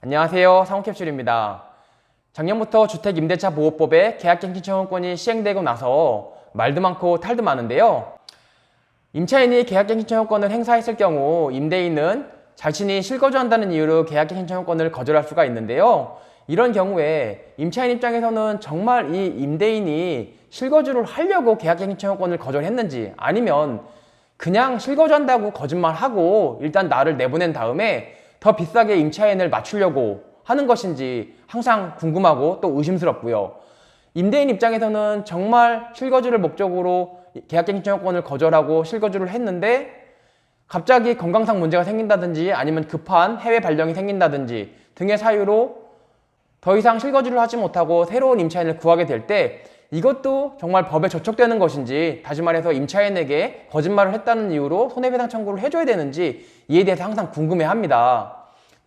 안녕하세요. 상호캡슐입니다. 작년부터 주택임대차보호법의 계약갱신 청구권이 시행되고 나서 말도 많고 탈도 많은데요. 임차인이 계약갱신 청구권을 행사했을 경우 임대인은 자신이 실거주한다는 이유로 계약갱신 청구권을 거절할 수가 있는데요. 이런 경우에 임차인 입장에서는 정말 이 임대인이 실거주를 하려고 계약갱신 청구권을 거절했는지, 아니면 그냥 실거주한다고 거짓말하고 일단 나를 내보낸 다음에 더 비싸게 임차인을 맞추려고 하는 것인지 항상 궁금하고 또 의심스럽고요. 임대인 입장에서는 정말 실거주를 목적으로 계약갱신 청구권을 거절하고 실거주를 했는데 갑자기 건강상 문제가 생긴다든지 아니면 급한 해외 발령이 생긴다든지 등의 사유로 더 이상 실거주를 하지 못하고 새로운 임차인을 구하게 될 때 이것도 정말 법에 저촉되는 것인지, 다시 말해서 임차인에게 거짓말을 했다는 이유로 손해배상 청구를 해줘야 되는지 이에 대해서 항상 궁금해합니다.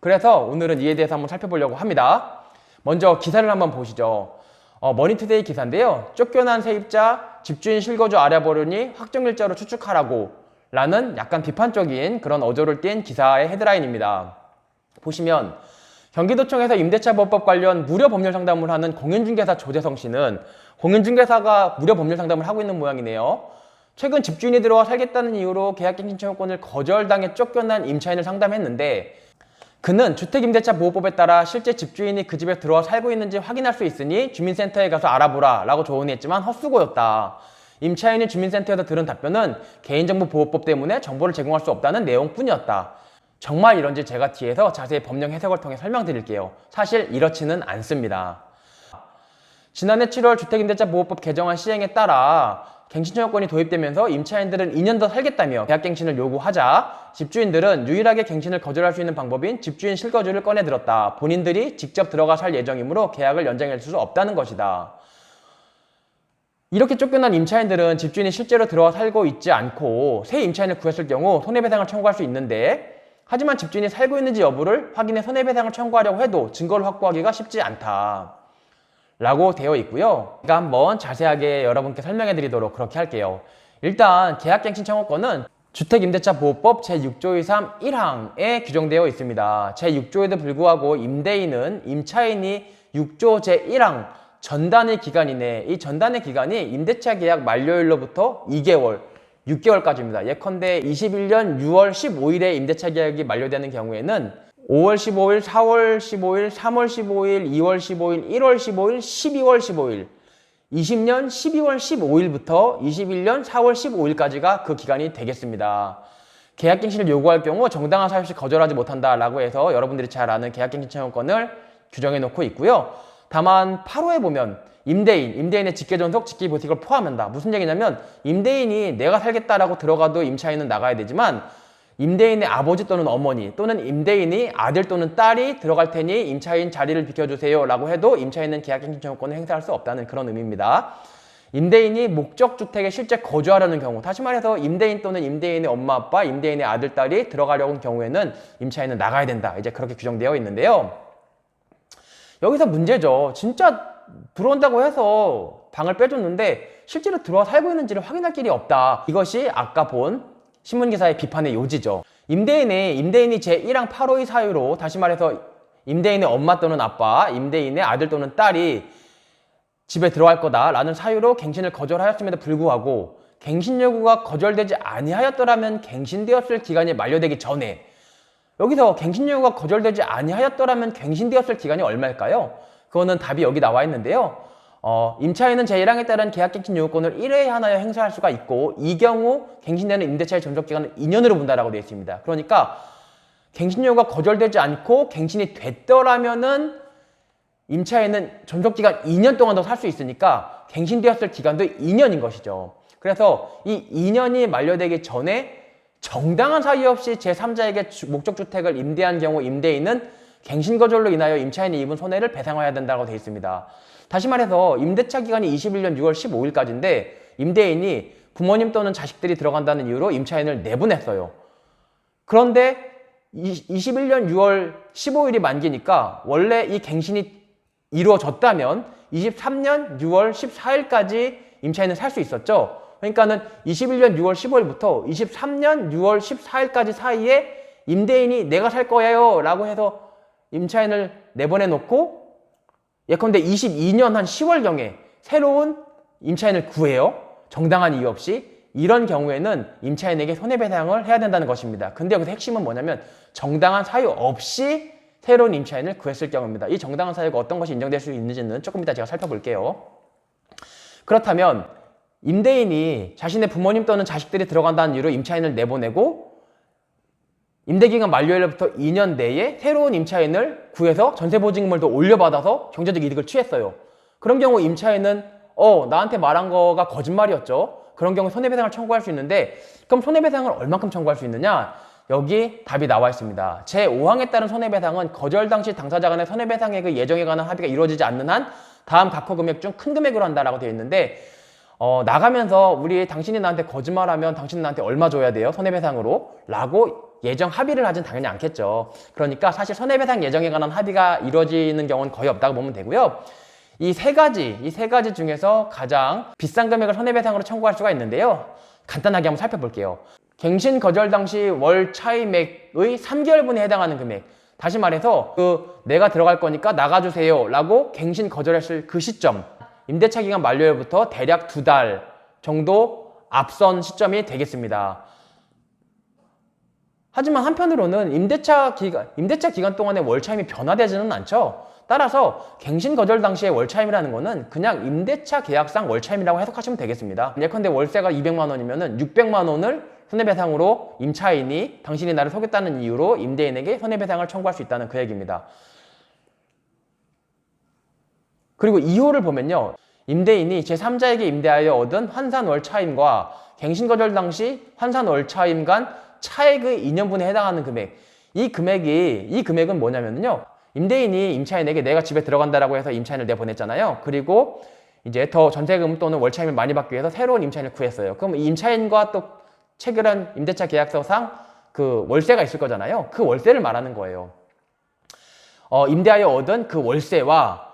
그래서 오늘은 이에 대해서 한번 살펴보려고 합니다. 먼저 기사를 한번 보시죠. 머니투데이 기사인데요. 쫓겨난 세입자 집주인 실거주 알아보려니 확정일자로 추측하라고 라는 약간 비판적인 그런 어조를 띤 기사의 헤드라인입니다. 보시면 경기도청에서 임대차보호법 관련 무료 법률 상담을 하는 공인중개사 조재성 씨는 공인중개사가 무료 법률 상담을 하고 있는 모양이네요. 최근 집주인이 들어와 살겠다는 이유로 계약갱신 청구권을 거절당해 쫓겨난 임차인을 상담했는데, 그는 주택임대차보호법에 따라 실제 집주인이 그 집에 들어와 살고 있는지 확인할 수 있으니 주민센터에 가서 알아보라 라고 조언이 했지만 헛수고였다. 임차인이 주민센터에서 들은 답변은 개인정보보호법 때문에 정보를 제공할 수 없다는 내용뿐이었다. 정말 이런지 제가 뒤에서 자세히 법령 해석을 통해 설명드릴게요. 사실 이렇지는 않습니다. 지난해 7월 주택임대차보호법 개정안 시행에 따라 갱신청구권이 도입되면서 임차인들은 2년 더 살겠다며 계약갱신을 요구하자 집주인들은 유일하게 갱신을 거절할 수 있는 방법인 집주인 실거주를 꺼내들었다. 본인들이 직접 들어가 살 예정이므로 계약을 연장할 수 없다는 것이다. 이렇게 쫓겨난 임차인들은 집주인이 실제로 들어와 살고 있지 않고 새 임차인을 구했을 경우 손해배상을 청구할 수 있는데, 하지만 집주인이 살고 있는지 여부를 확인해 손해배상을 청구하려고 해도 증거를 확보하기가 쉽지 않다 라고 되어 있고요. 제가 한번 자세하게 여러분께 설명해 드리도록 그렇게 할게요. 일단 계약갱신 청구권은 주택임대차보호법 제6조 2.3 1항에 규정되어 있습니다. 제6조에도 불구하고 임대인은 임차인이 6조 제1항 전단의 기간 이내, 이 전단의 기간이 임대차 계약 만료일로부터 2개월, 6개월까지입니다. 예컨대 21년 6월 15일에 임대차 계약이 만료되는 경우에는 5월 15일, 4월 15일, 3월 15일, 2월 15일, 1월 15일, 12월 15일, 20년 12월 15일부터 21년 4월 15일까지가 그 기간이 되겠습니다. 계약갱신을 요구할 경우 정당한 사유 없이 거절하지 못한다라고 해서 여러분들이 잘 아는 계약갱신 청구권을 규정해 놓고 있고요. 다만 8호에 보면 임대인의 직계존속, 직계보식을 포함한다. 무슨 얘기냐면 임대인이 내가 살겠다라고 들어가도 임차인은 나가야 되지만 임대인의 아버지 또는 어머니 또는 임대인이 아들 또는 딸이 들어갈 테니 임차인 자리를 비켜주세요 라고 해도 임차인은 계약갱신 청구권을 행사할 수 없다는 그런 의미입니다. 임대인이 목적주택에 실제 거주하려는 경우, 다시 말해서 임대인 또는 임대인의 엄마 아빠, 임대인의 아들 딸이 들어가려는 경우에는 임차인은 나가야 된다. 이제 그렇게 규정되어 있는데요. 여기서 문제죠. 진짜 들어온다고 해서 방을 빼줬는데 실제로 들어와 살고 있는지를 확인할 길이 없다. 이것이 아까 본 신문기사의 비판의 요지죠. 임대인이 제1항 8호의 사유로, 다시 말해서 임대인의 엄마 또는 아빠, 임대인의 아들 또는 딸이 집에 들어갈 거다라는 사유로 갱신을 거절하였음에도 불구하고 갱신 요구가 거절되지 아니하였더라면 갱신되었을 기간이 만료되기 전에, 여기서 갱신 요구가 거절되지 아니하였더라면 갱신되었을 기간이 얼마일까요? 그거는 답이 여기 나와 있는데요. 임차인은 제1항에 따른 계약갱신 요구권을 1회에 하나여 행사할 수가 있고, 이 경우 갱신되는 임대차의 존속기간은 2년으로 본다라고 되어 있습니다. 그러니까 갱신 요구가 거절되지 않고 갱신이 됐더라면은 임차인은 존속기간 2년 동안 더 살 수 있으니까 갱신되었을 기간도 2년인 것이죠. 그래서 이 2년이 만료되기 전에 정당한 사유 없이 제3자에게 목적주택을 임대한 경우 임대인은 갱신거절로 인하여 임차인이 입은 손해를 배상해야 된다고 되어 있습니다. 다시 말해서 임대차 기간이 21년 6월 15일까지인데 임대인이 부모님 또는 자식들이 들어간다는 이유로 임차인을 내보냈어요. 그런데 21년 6월 15일이 만기니까 원래 이 갱신이 이루어졌다면 23년 6월 14일까지 임차인은 살 수 있었죠. 그러니까는 21년 6월 15일부터 23년 6월 14일까지 사이에 임대인이 내가 살 거예요 라고 해서 임차인을 내보내 놓고 예컨대 22년 한 10월경에 새로운 임차인을 구해요. 정당한 이유 없이. 이런 경우에는 임차인에게 손해배상을 해야 된다는 것입니다. 근데 여기서 핵심은 뭐냐면 정당한 사유 없이 새로운 임차인을 구했을 경우입니다. 이 정당한 사유가 어떤 것이 인정될 수 있는지는 조금 이따 제가 살펴볼게요. 그렇다면 임대인이 자신의 부모님 또는 자식들이 들어간다는 이유로 임차인을 내보내고 임대기간 만료일로부터 2년 내에 새로운 임차인을 구해서 전세보증금을 더 올려받아서 경제적 이득을 취했어요. 그런 경우 임차인은 나한테 말한 거가 거짓말이었죠. 그런 경우 손해배상을 청구할 수 있는데 그럼 손해배상을 얼만큼 청구할 수 있느냐? 여기 답이 나와 있습니다. 제5항에 따른 손해배상은 거절 당시 당사자 간의 손해배상액의 예정에 관한 합의가 이루어지지 않는 한 다음 각호 금액 중 큰 금액으로 한다라고 되어 있는데 나가면서 당신이 나한테 거짓말하면 당신은 나한테 얼마 줘야 돼요? 손해배상으로? 라고 예정 합의를 하진 당연히 않겠죠. 그러니까 사실 손해배상 예정에 관한 합의가 이루어지는 경우는 거의 없다고 보면 되고요. 이 세 가지 중에서 가장 비싼 금액을 손해배상으로 청구할 수가 있는데요. 간단하게 한번 살펴볼게요. 갱신 거절 당시 월 차임액의 3개월분에 해당하는 금액. 다시 말해서 내가 들어갈 거니까 나가주세요 라고 갱신 거절했을 그 시점, 임대차 기간 만료일부터 대략 2달 정도 앞선 시점이 되겠습니다. 하지만 한편으로는 임대차 기간 동안에 월차임이 변화되지는 않죠. 따라서 갱신 거절 당시의 월차임이라는 거는 그냥 임대차 계약상 월차임이라고 해석하시면 되겠습니다. 예컨대 월세가 200만 원이면은 600만 원을 손해배상으로 임차인이 당신이 나를 속였다는 이유로 임대인에게 손해배상을 청구할 수 있다는 그 얘기입니다. 그리고 2호를 보면요. 임대인이 제3자에게 임대하여 얻은 환산 월차임과 갱신 거절 당시 환산 월차임 간 차액의 2년분에 해당하는 금액. 이 금액은 뭐냐면요. 임대인이 임차인에게 내가 집에 들어간다라고 해서 임차인을 내보냈잖아요. 그리고 이제 더 전세금 또는 월차임을 많이 받기 위해서 새로운 임차인을 구했어요. 그럼 이 임차인과 또 체결한 임대차 계약서상 그 월세가 있을 거잖아요. 그 월세를 말하는 거예요. 임대하여 얻은 그 월세와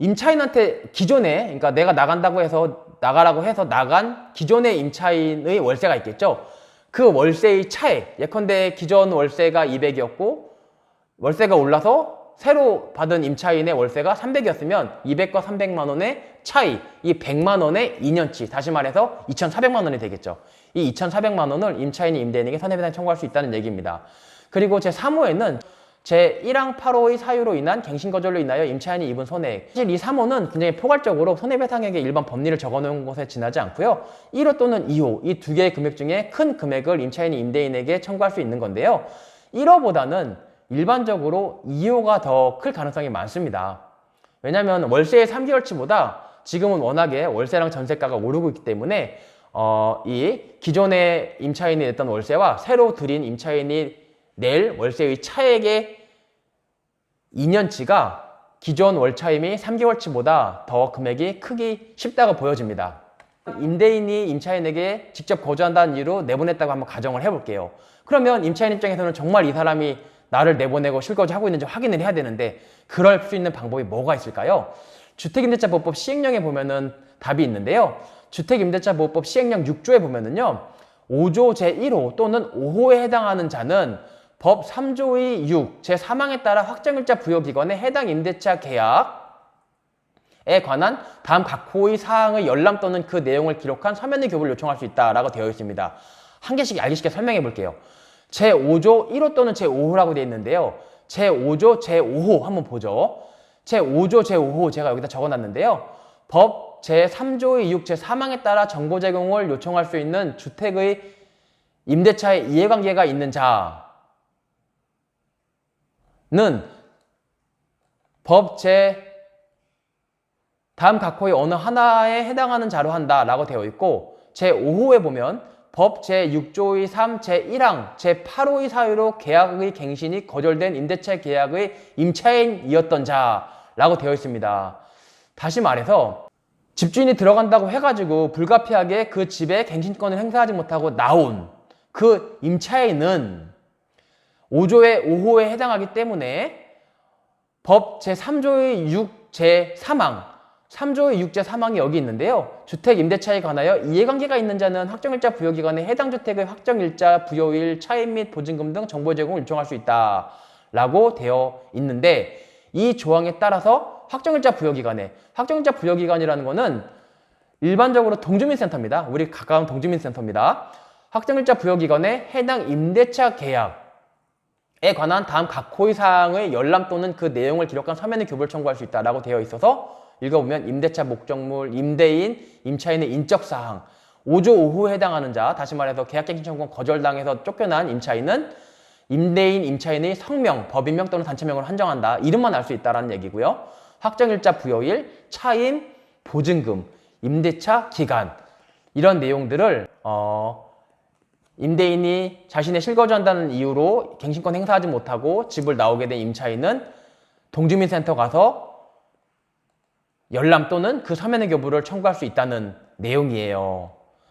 임차인한테 기존에, 그러니까 내가 나가라고 해서 나간 기존의 임차인의 월세가 있겠죠. 그 월세의 차액, 예컨대 기존 월세가 200이었고 월세가 올라서 새로 받은 임차인의 월세가 300이었으면 200과 300만 원의 차이, 이 100만 원의 2년치, 다시 말해서 2,400만 원이 되겠죠. 이 2,400만 원을 임차인이 임대인에게 손해배상 청구할 수 있다는 얘기입니다. 그리고 제3호에는 제1항 8호의 사유로 인한 갱신거절로 인하여 임차인이 입은 손해액. 사실 이 3호는 굉장히 포괄적으로 손해배상액의 일반 법리를 적어놓은 것에 지나지 않고요. 1호 또는 2호, 이 두 개의 금액 중에 큰 금액을 임차인이 임대인에게 청구할 수 있는 건데요. 1호보다는 일반적으로 2호가 더 클 가능성이 많습니다. 왜냐하면 월세의 3개월치보다 지금은 워낙에 월세랑 전세가가 오르고 있기 때문에 이 기존의 임차인이 냈던 월세와 새로 들인 임차인이 낼 월세의 차액의 2년치가 기존 월차임이 3개월치보다 더 금액이 크기 쉽다고 보여집니다. 임대인이 임차인에게 직접 거주한다는 이유로 내보냈다고 한번 가정을 해볼게요. 그러면 임차인 입장에서는 정말 이 사람이 나를 내보내고 실거주하고 있는지 확인을 해야 되는데 그럴 수 있는 방법이 뭐가 있을까요? 주택임대차보호법 시행령에 보면은 답이 있는데요. 주택임대차보호법 시행령 6조에 보면은요. 5조 제1호 또는 5호에 해당하는 자는 법 3조의 6 제3항에 따라 확정일자 부여기관에 해당 임대차 계약에 관한 다음 각 호의 사항의 열람 또는 그 내용을 기록한 서면의 교부를 요청할 수 있다라고 되어 있습니다. 한 개씩 알기 쉽게 설명해 볼게요. 제5조 1호 또는 제5호라고 되어 있는데요. 제5조 제5호 한번 보죠. 제5조 제5호 제가 여기다 적어놨는데요. 법 제3조의 6 제3항에 따라 정보 제공을 요청할 수 있는 주택의 임대차에 이해관계가 있는 자는 법 다음 각 호의 어느 하나에 해당하는 자로 한다라고 되어 있고 제5호에 보면 법 제6조의 3 제1항 제8호의 사유로 계약의 갱신이 거절된 임대차 계약의 임차인이었던 자라고 되어 있습니다. 다시 말해서 집주인이 들어간다고 해가지고 불가피하게 그 집에 갱신권을 행사하지 못하고 나온 그 임차인은 5조의 5호에 해당하기 때문에 법 제3조의 6 제3항 3조의 6 제3항이 여기 있는데요. 주택임대차에 관하여 이해관계가 있는 자는 확정일자 부여기관에 해당 주택의 확정일자 부여일 차임 및 보증금 등 정보 제공을 요청할 수 있다 라고 되어 있는데, 이 조항에 따라서 확정일자 부여기간이라는 거는 일반적으로 동주민센터입니다. 우리 가까운 동주민센터입니다. 확정일자 부여기간에 해당 임대차 계약에 관한 다음 각 호의 사항의 열람 또는 그 내용을 기록한 서면의 교부를 청구할 수 있다라고 되어 있어서, 읽어보면 임대차 목적물, 임대인, 임차인의 인적사항, 5조 5호에 해당하는 자, 다시 말해서 계약갱신 청구권 거절당해서 쫓겨난 임차인은 임대인, 임차인의 성명, 법인명 또는 단체명으로 한정한다. 이름만 알 수 있다는 얘기고요. 확정일자 부여일, 차임, 보증금, 임대차 기간, 이런 내용들을 임대인이 자신의 실거주한다는 이유로 갱신권 행사하지 못하고 집을 나오게 된 임차인은 동주민센터 가서 열람 또는 그 서면의 교부를 청구할 수 있다는 내용이에요.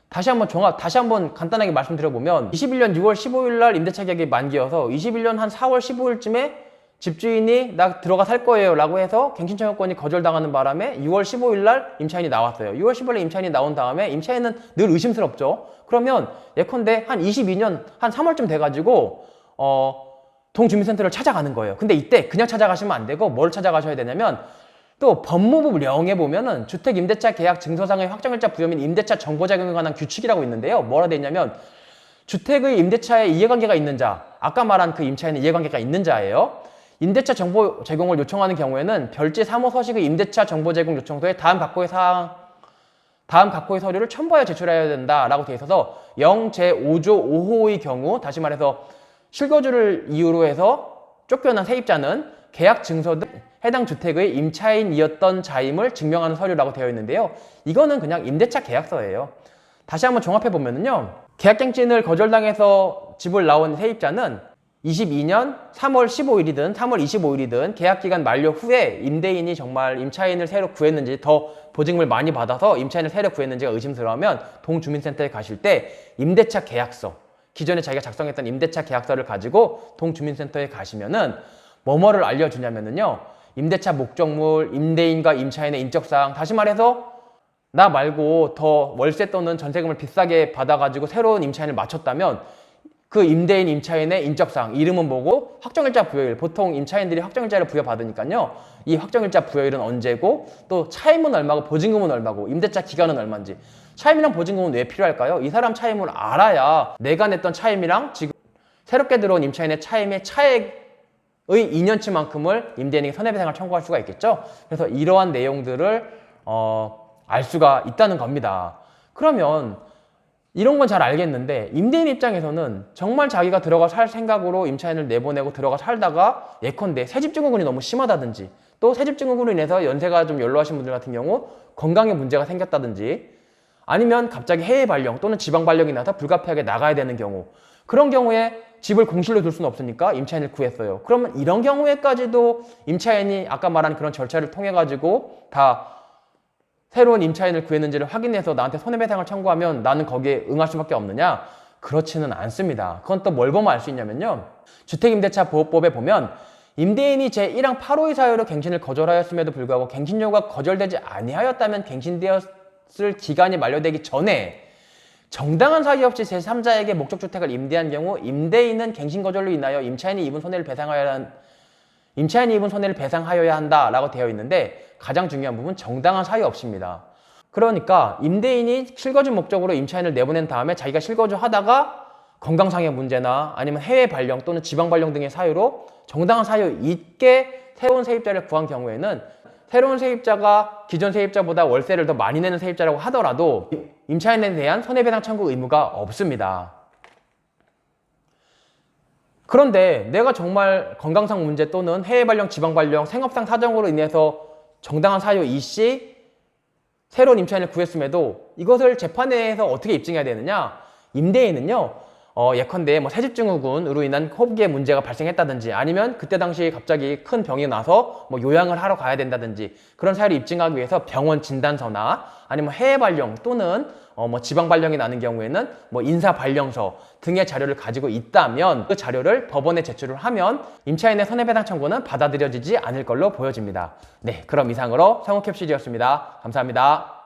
다시 한번 간단하게 말씀드려보면, 21년 6월 15일 날 임대차 계약이 만기여서 21년 한 4월 15일쯤에 집주인이 나 들어가 살 거예요 라고 해서 갱신청구권이 거절당하는 바람에 6월 15일 날 임차인이 나왔어요. 6월 15일에 임차인이 나온 다음에 임차인은 늘 의심스럽죠. 그러면 예컨대 한 22년 한 3월쯤 돼가지고 동주민센터를 찾아가는 거예요. 근데 이때 그냥 찾아가시면 안 되고 뭘 찾아가셔야 되냐면, 또 법무부령에 보면은 주택임대차 계약 증서상의 확정일자 부여 및 임대차 정보작용에 관한 규칙이라고 있는데요. 뭐라 되어 있냐면, 주택의 임대차에 이해관계가 있는 자, 아까 말한 그 임차인은 이해관계가 있는 자예요. 임대차 정보 제공을 요청하는 경우에는 별지 3호 서식의 임대차 정보 제공 요청서에 다음 각호의 서류를 첨부하여 제출해야 된다라고 되어 있어서, 0제5조 5호의 경우, 다시 말해서 실거주를 이유로 해서 쫓겨난 세입자는 계약 증서 등 해당 주택의 임차인이었던 자임을 증명하는 서류라고 되어 있는데요. 이거는 그냥 임대차 계약서예요. 다시 한번 종합해 보면은요, 계약갱신을 거절당해서 집을 나온 세입자는 22년 3월 15일이든 3월 25일이든 계약기간 만료 후에 임대인이 정말 임차인을 새로 구했는지, 더 보증금을 많이 받아서 임차인을 새로 구했는지가 의심스러우면 동주민센터에 가실 때 임대차 계약서, 기존에 자기가 작성했던 임대차 계약서를 가지고 동주민센터에 가시면은 뭐뭐를 알려주냐면은요, 임대차 목적물, 임대인과 임차인의 인적사항, 다시 말해서 나 말고 더 월세 또는 전세금을 비싸게 받아가지고 새로운 임차인을 맞췄다면 그 임대인, 임차인의 인적사항, 이름은 뭐고, 확정일자 부여일, 보통 임차인들이 확정일자를 부여받으니까요, 이 확정일자 부여일은 언제고, 또 차임은 얼마고 보증금은 얼마고, 임대차 기간은 얼마인지. 차임이랑 보증금은 왜 필요할까요? 이 사람 차임을 알아야 내가 냈던 차임이랑 지금 새롭게 들어온 임차인의 차임의 차액의 2년치만큼을 임대인에게 손해배상을 청구할 수가 있겠죠. 그래서 이러한 내용들을 알 수가 있다는 겁니다. 그러면 이런 건 잘 알겠는데, 임대인 입장에서는 정말 자기가 들어가 살 생각으로 임차인을 내보내고 들어가 살다가 예컨대 새집증후군이 너무 심하다든지, 또 새집증후군으로 인해서 연세가 좀 연로하신 분들 같은 경우 건강에 문제가 생겼다든지, 아니면 갑자기 해외 발령 또는 지방 발령이 나서 불가피하게 나가야 되는 경우, 그런 경우에 집을 공실로 둘 수는 없으니까 임차인을 구했어요. 그러면 이런 경우에까지도 임차인이 아까 말한 그런 절차를 통해 가지고 다 새로운 임차인을 구했는지를 확인해서 나한테 손해배상을 청구하면 나는 거기에 응할 수밖에 없느냐? 그렇지는 않습니다. 그건 또 뭘 보면 알 수 있냐면요, 주택임대차 보호법에 보면 임대인이 제1항 8호의 사유로 갱신을 거절하였음에도 불구하고 갱신 요구가 거절되지 아니하였다면 갱신되었을 기간이 만료되기 전에 정당한 사유 없이 제3자에게 목적주택을 임대한 경우 임대인은 갱신 거절로 인하여 임차인이 입은 손해를 배상하여야 한다라고 되어 있는데, 가장 중요한 부분 정당한 사유 없이입니다. 그러니까 임대인이 실거주 목적으로 임차인을 내보낸 다음에 자기가 실거주하다가 건강상의 문제나 아니면 해외 발령 또는 지방 발령 등의 사유로 정당한 사유 있게 새로운 세입자를 구한 경우에는, 새로운 세입자가 기존 세입자보다 월세를 더 많이 내는 세입자라고 하더라도 임차인에 대한 손해배상 청구 의무가 없습니다. 그런데 내가 정말 건강상 문제 또는 해외 발령, 지방 발령, 생업상 사정으로 인해서 정당한 사유 이시 새로운 임차인을 구했음에도 이것을 재판에서 어떻게 입증해야 되느냐? 임대인은요, 예컨대 새집증후군으로 인한 호흡기에 문제가 발생했다든지, 아니면 그때 당시 갑자기 큰 병이 나서 요양을 하러 가야 된다든지, 그런 사유를 입증하기 위해서 병원 진단서나 아니면 해외 발령 또는 지방 발령이 나는 경우에는 인사 발령서 등의 자료를 가지고 있다면 그 자료를 법원에 제출을 하면 임차인의 손해배상 청구는 받아들여지지 않을 걸로 보여집니다. 네, 그럼 이상으로 성우캡슐이었습니다. 감사합니다.